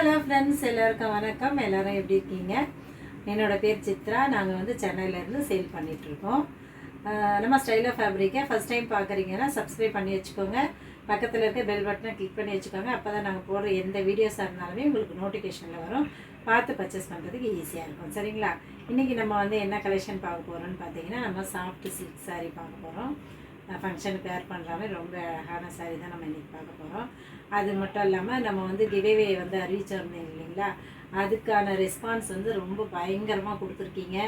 Hello friends, எல்லாருக்கும் வணக்கம். எல்லோரும் எப்படி இருக்கீங்க? என்னோடய பேர் சித்ரா. நாங்கள் வந்து சென்னையிலேருந்து சேல் பண்ணிகிட்ருக்கோம். நம்ம ஸ்டைல் ஆஃப் ஃபேப்ரிக்கை ஃபஸ்ட் டைம் பார்க்குறீங்கன்னா சப்ஸ்கிரைப் பண்ணி வச்சுக்கோங்க. பக்கத்தில் இருக்க பெல் பட்டனை கிளிக் பண்ணி வச்சுக்கோங்க. அப்போ தான் நாங்கள் போடுற எந்த வீடியோஸாக இருந்தாலுமே உங்களுக்கு நோட்டிஃபிகேஷனில் வரும். பார்த்து பர்ச்சேஸ் பண்ணுறதுக்கு ஈஸியாக இருக்கும். சரிங்களா? இன்றைக்கி நம்ம வந்து என்ன கலெக்ஷன் பார்க்க போகிறோம்னு பார்த்தீங்கன்னா, நம்ம சாஃப்ட் சில்க் சாரீ பார்க்க போகிறோம். ஃபங்க்ஷனுக்கு வேர் பண்ணுற மாதிரி ரொம்ப அழகான சாரீ தான் நம்ம இன்றைக்கி பார்க்க போகிறோம். அது மட்டும் இல்லாமல் நம்ம வந்து கிவேவே வந்து அறிவிச்சிருந்தோம் இல்லைங்களா, அதுக்கான ரெஸ்பான்ஸ் வந்து ரொம்ப பயங்கரமாக கொடுத்துருக்கீங்க.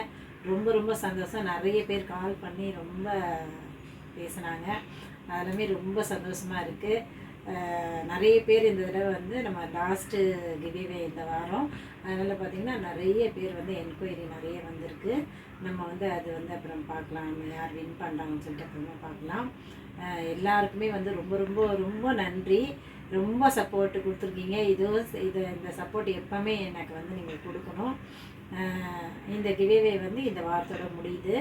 ரொம்ப சந்தோஷம். நிறைய பேர் கால் பண்ணி ரொம்ப பேசுனாங்க. அதெல்லாமே ரொம்ப சந்தோஷமாக இருக்குது. நிறைய பேர் இந்த தடவை வந்து நம்ம லாஸ்ட்டு கிவேவே இந்த வாரம், அதனால் பார்த்திங்கன்னா நிறைய பேர் வந்து என்கொயரி நிறைய வந்திருக்கு. நம்ம வந்து அது வந்து அப்புறம் பார்க்கலாம், யார் வின் பண்ணுறாங்கன்னு சொல்லிட்டு அப்புறமா பார்க்கலாம். எல்லாருக்குமே வந்து ரொம்ப நன்றி. ரொம்ப சப்போர்ட்டு கொடுத்துருக்கீங்க. இந்த சப்போர்ட் எப்போவுமே எனக்கு வந்து நீங்கள் கொடுக்கணும். இந்த கிவேவே வந்து இந்த வாரத்தோட முடியுது.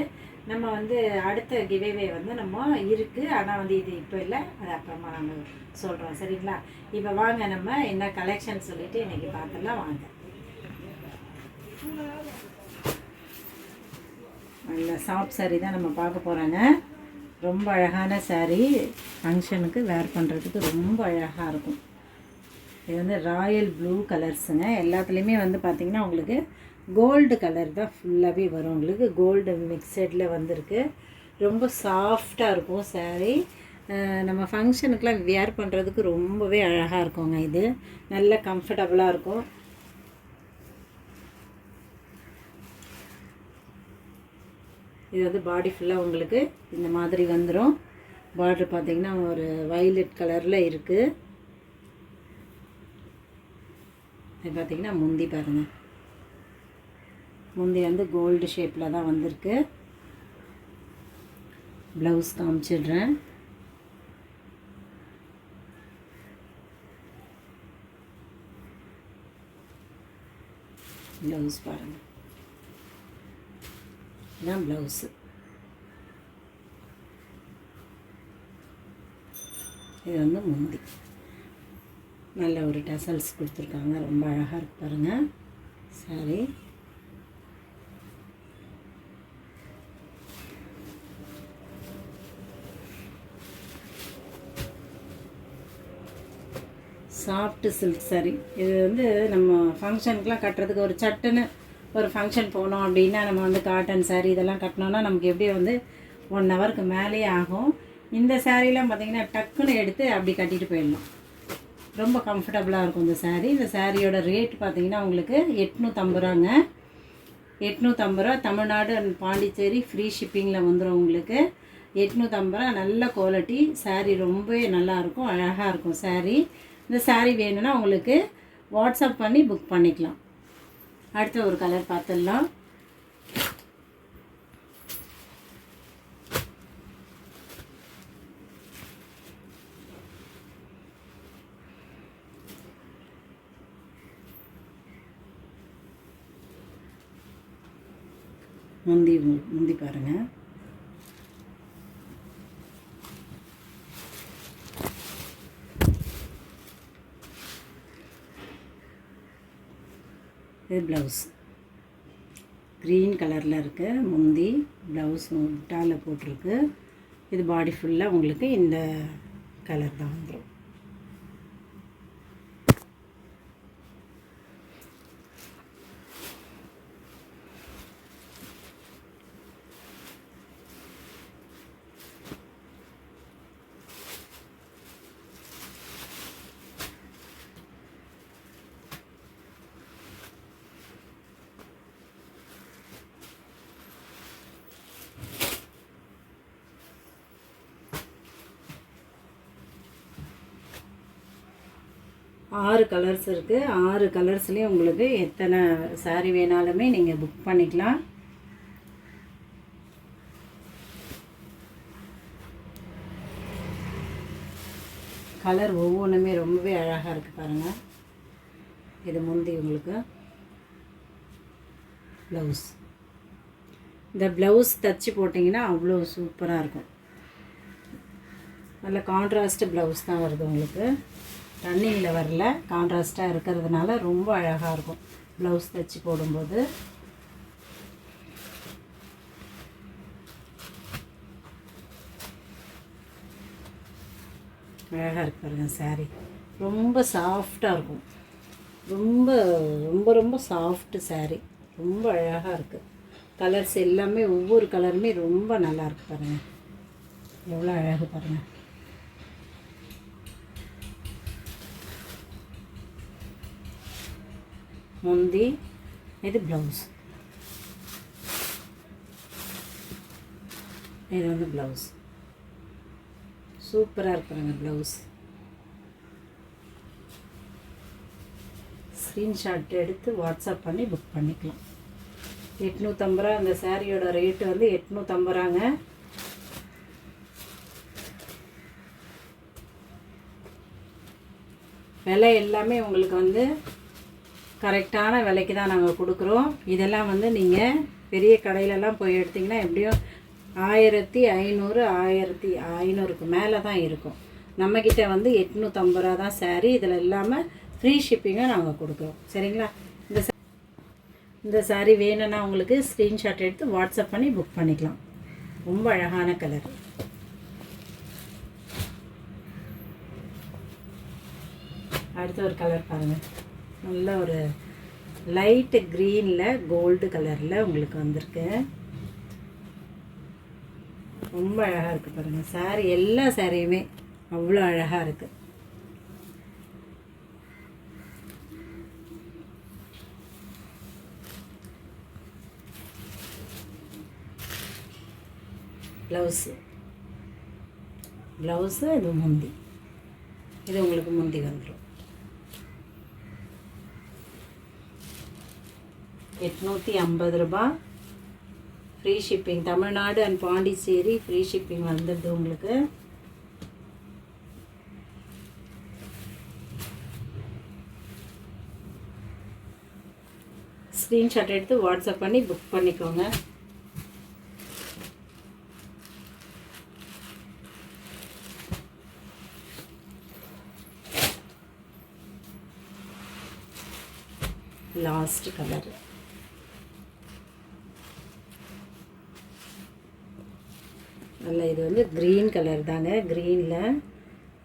நம்ம வந்து அடுத்த கிவேவே வந்து நம்ம இருக்குது, ஆனால் வந்து இது இப்போ இல்லை, அது அப்புறமா நாங்கள் சொல்கிறோம். சரிங்களா? இப்போ வாங்க நம்ம என்ன கலெக்ஷன் சொல்லிவிட்டு இன்றைக்கி பார்த்துடலாம். வாங்க. நல்ல சாஃப்ட் சாரீ தான் நம்ம பார்க்க போகிறோங்க. ரொம்ப அழகான சாரீ. ஃபங்க்ஷனுக்கு வேர் பண்ணுறதுக்கு ரொம்ப அழகாக இருக்கும். இது வந்து ராயல் ப்ளூ கலர்ஸுங்க. எல்லாத்துலேயுமே வந்து பார்த்திங்கன்னா உங்களுக்கு கோல்டு கலர் தான் ஃபுல்லாகவே வரும். உங்களுக்கு கோல்டு மிக்சடில் வந்திருக்கு. ரொம்ப சாஃப்டாக இருக்கும் சாரீ. நம்ம ஃபங்க்ஷனுக்கெலாம் வேர் பண்ணுறதுக்கு ரொம்பவே அழகாக இருக்குங்க. இது நல்ல கம்ஃபர்டபுளாக இருக்கும். இது வந்து பாடி ஃபுல்லாக உங்களுக்கு இந்த மாதிரி வந்துடும். பார்டர் பார்த்திங்கன்னா ஒரு வயலட் கலரில் இருக்குது. இது பார்த்திங்கன்னா முந்தி பாருங்கள். முந்தி வந்து கோல்டு ஷேப்பில் தான் வந்திருக்கு. ப்ளவுஸ் காமிச்சிடுறேன். ப்ளவுஸ் பாருங்கள், இதுதான் ப்ளவுஸு. இது வந்து முந்தி. நல்ல ஒரு டசல்ஸ் கொடுத்துருக்காங்க. ரொம்ப அழகாக இருக்கு பாருங்கள் சாரி. Soft silk sari. இது வந்து நம்ம ஃபங்க்ஷனுக்குலாம் கட்டுறதுக்கு ஒரு சட்டுன்னு ஒரு ஃபங்க்ஷன் போனோம் அப்படின்னா நம்ம வந்து காட்டன் சாரீ இதெல்லாம் கட்டினோன்னா நமக்கு எப்படியே வந்து 1 ஹவருக்கு மேலேயே ஆகும். இந்த சாரீலாம் பார்த்திங்கன்னா டக்குன்னு எடுத்து அப்படி கட்டிட்டு போயிடலாம். ரொம்ப கம்ஃபர்டபுளாக இருக்கும் இந்த சாரீ. இந்த சாரியோட ரேட் பார்த்திங்கன்னா உங்களுக்கு 850 ரூபாங்க. 850 ரூபா. தமிழ்நாடு அண்ட் பாண்டிச்சேரி ஃப்ரீ ஷிப்பிங்கில் வந்துடும் உங்களுக்கு. 850 ரூபா. நல்ல குவாலிட்டி சாரீ. ரொம்பவே நல்லாயிருக்கும், அழகாக இருக்கும் சாரீ. இந்த சாரீ வேணும்னா உங்களுக்கு வாட்ஸ்அப் பண்ணி புக் பண்ணிக்கலாம். அடுத்த ஒரு கலர் பார்த்துடலாம். முந்தி பாருங்கள். இது ப்ளவுஸ் க்ரீன் கலரில் இருக்குது. முந்தி ப்ளவுஸ் டாலில் போட்டிருக்கு. இது பாடி ஃபுல்லாக உங்களுக்கு இந்த கலர் தான் வந்துடும். ஆறு கலர்ஸ் இருக்குது. 6 கலர்ஸ்லேயும் உங்களுக்கு எத்தனை சாரீ வேணாலுமே நீங்கள் புக் பண்ணிக்கலாம். கலர் ஒவ்வொன்றுமே ரொம்பவே அழகாக இருக்குது பாருங்கள். இது முந்தி உங்களுக்கு ப்ளவுஸ். இந்த ப்ளவுஸ் தச்சு போட்டிங்கன்னா அவ்வளோ சூப்பராக இருக்கும். நல்ல கான்ட்ராஸ்ட் ப்ளவுஸ் தான் வருது உங்களுக்கு. ரன்னிங்கில் வரல, கான்ட்ராஸ்ட்டாக இருக்கிறதுனால ரொம்ப அழகாக இருக்கும் ப்ளவுஸ் தைச்சி போடும்போது. அழகாக இருக்கு பாருங்கள் சாரீ. ரொம்ப சாஃப்டாக இருக்கும், ரொம்ப ரொம்ப ரொம்ப சாஃப்ட்டு சாரீ. ரொம்ப அழகாக இருக்குது. கலர்ஸ் எல்லாமே ஒவ்வொரு கலருமே ரொம்ப நல்லா இருக்குது பாருங்கள். எவ்வளோ அழகு பாருங்கள். முந்தி, இது ப்ளவுஸ். இது வந்து ப்ளவுஸ். சூப்பராக இருக்குங்க ப்ளவுஸ். ஸ்க்ரீன்ஷாட் எடுத்து வாட்ஸ்அப் பண்ணி புக் பண்ணிக்கலாம். 850 ரூபா. அந்த சாரியோட ரேட்டு வந்து 850 ரூபாங்க. விலை எல்லாமே உங்களுக்கு வந்து கரெக்டான விலைக்கு தான் நாங்கள் கொடுக்குறோம். இதெல்லாம் வந்து நீங்கள் பெரிய கடையிலலாம் போய் எடுத்திங்கன்னா எப்படியும் 1500 1500க்கு மேலே தான் இருக்கும். நம்மக்கிட்ட வந்து 850 ரூபா தான் சாரீ. இதில் இல்லாமல் ஃப்ரீ ஷிப்பிங்காக நாங்கள் கொடுக்குறோம். சரிங்களா? இந்த சாரீ வேணும்னா உங்களுக்கு ஸ்க்ரீன்ஷாட் எடுத்து வாட்ஸ்அப் பண்ணி புக் பண்ணிக்கலாம். ரொம்ப அழகான கலர். அடுத்த ஒரு கலர் பாருங்கள். நல்ல ஒரு லைட்டு க்ரீனில் கோல்டு கலரில் உங்களுக்கு வந்திருக்கு. ரொம்ப அழகாக இருக்குது பாருங்கள் சாரீ. எல்லா சாரியுமே அவ்வளோ அழகாக இருக்குது. ப்ளவுஸு இது முந்தி. இது உங்களுக்கு முந்தி வந்துடும். 850 ரூபா. Free shipping. Tamil Nadu and Pondicherry free shipping வந்துடுது உங்களுக்கு. ஸ்க்ரீன்ஷாட் எடுத்து வாட்ஸ்அப் பண்ணி புக் பண்ணிக்கோங்க. Last colour. நல்ல இது வந்து க்ரீன் கலர் தாங்க. க்ரீனில்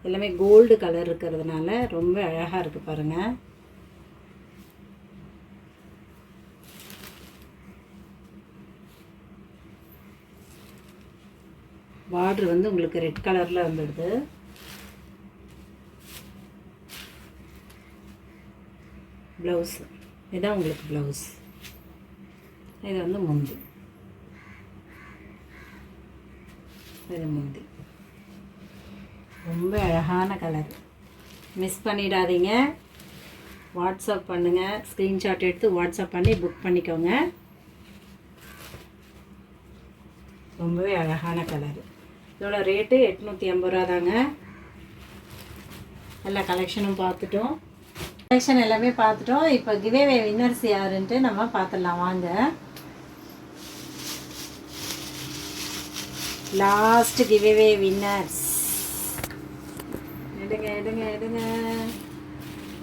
எல்லாமே கோல்டு கலர் இருக்கிறதுனால ரொம்ப அழகாக இருக்குது பாருங்கள். பார்டர் வந்து உங்களுக்கு ரெட் கலரில் வந்துடுது. ப்ளவுஸ் இதுதான் உங்களுக்கு ப்ளவுஸ். இது வந்து முந்தி. இது முந்தி. ரொம்ப அழகான கலர். மிஸ் பண்ணிடாதீங்க. வாட்ஸ்அப் பண்ணுங்கள். ஸ்க்ரீன்ஷாட் எடுத்து வாட்ஸ்அப் பண்ணி புக் பண்ணிக்கோங்க. ரொம்பவே அழகான கலர். இதோட ரேட்டு 850 ரூபா தாங்க. எல்லா கலெக்ஷனும் பார்த்துட்டோம். கலெக்ஷன் எல்லாமே பார்த்துட்டோம். இப்போ கிவேவே வின்னர்ஸ் யாருன்ட்டு நம்ம பார்த்துடலாம் வாங்க. Last giveaway winners. எடுங்க எடுங்க எடுங்க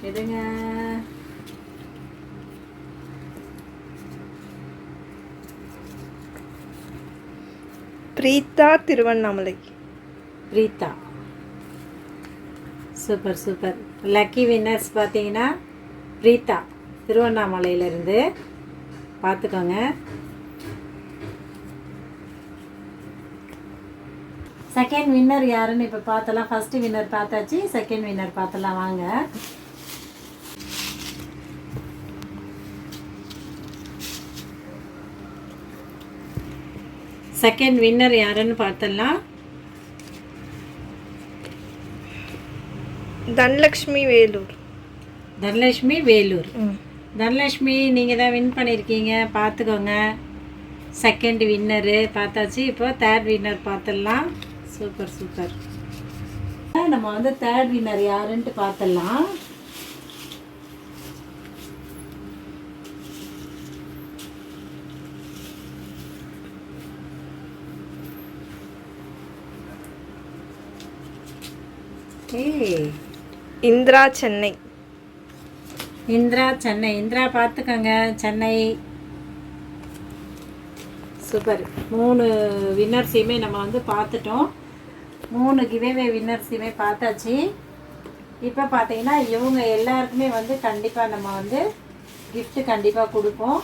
எடுங்க. Preetha, Tiruvannamalai. Preetha. Super super. Lucky winners பார்த்தீங்கன்னா பிரீதா திருவண்ணாமலையிலேருந்து. பார்த்துக்கோங்க. செகண்ட் வின்னர் யாருன்னு இப்போ பார்த்தலாம். ஃபஸ்ட்டு வின்னர் பார்த்தாச்சு, செகண்ட் வின்னர் பார்த்தலாம் வாங்க. செகண்ட் வின்னர் யாருன்னு பார்த்தலாம். தனலக்ஷ்மி வேலூர். தனலக்ஷ்மி வேலூர். தனலக்ஷ்மி நீங்கள் தான் வின் பண்ணியிருக்கீங்க. பார்த்துக்கோங்க. செகண்ட் வின்னரு பார்த்தாச்சு. இப்போ தேர்ட் வின்னர் பார்த்துடலாம். Super super. நம்ம வந்து தேர்ட் வின்னர் யாருன்ட்டு பார்த்துடலாம். இந்திரா சென்னை. இந்திரா சென்னை. இந்திரா பார்த்துக்கோங்க, சென்னை. சூப்பர். 3 வின்னர்ஸையுமே நம்ம வந்து பார்த்துட்டோம். 3 கிவேவே வின்னர்ஸையுமே பார்த்தாச்சு. இப்போ பார்த்தீங்கன்னா இவங்க எல்லாருக்குமே வந்து கண்டிப்பாக நம்ம வந்து gift கண்டிப்பாக கொடுப்போம்.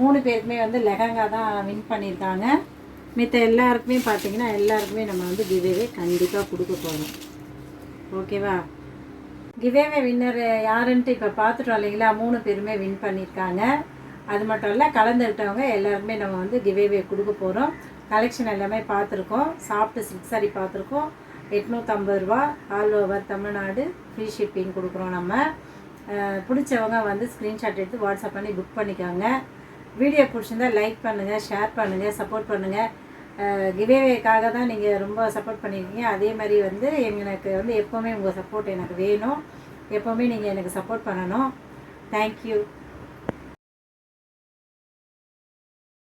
3 பேருக்குமே வந்து லெஹங்கா தான் வின் பண்ணியிருக்காங்க. மித்த எல்லாருக்குமே பார்த்தீங்கன்னா எல்லாருக்குமே நம்ம வந்து கிவேவே கண்டிப்பாக கொடுக்க போகிறோம். ஓகேவா? கிவேவே வின்னர் யாருன்ட்டு இப்போ பார்த்துட்டோம் இல்லைங்களா? 3 பேருமே வின் பண்ணியிருக்காங்க. அது மட்டும் இல்லை, கலந்துக்கிட்டவங்க எல்லாருக்குமே நம்ம வந்து கிவேவே கொடுக்க போகிறோம். கலெக்ஷன் எல்லாமே பார்த்துருக்கோம். சாஃப்ட் சில்க் சாரி பார்த்துருக்கோம். 850 ரூபா, all over Tamil Nadu, free shipping கொடுக்குறோம். நம்ம பிடிச்சவங்க வந்து ஸ்க்ரீன்ஷாட் எடுத்து வாட்ஸ்அப் பண்ணி புக் பண்ணிக்கோங்க. வீடியோ பிடிச்சிருந்தா லைக் பண்ணுங்கள், ஷேர் பண்ணுங்கள், சப்போர்ட் பண்ணுங்கள். கிவேவேக்காக தான் நீங்கள் ரொம்ப சப்போர்ட் பண்ணியிருக்கீங்க. அதே மாதிரி வந்து எனக்கு வந்து எப்போவுமே உங்கள் சப்போர்ட் எனக்கு வேணும். எப்போவுமே நீங்கள் எனக்கு சப்போர்ட் பண்ணணும். தேங்க்யூ.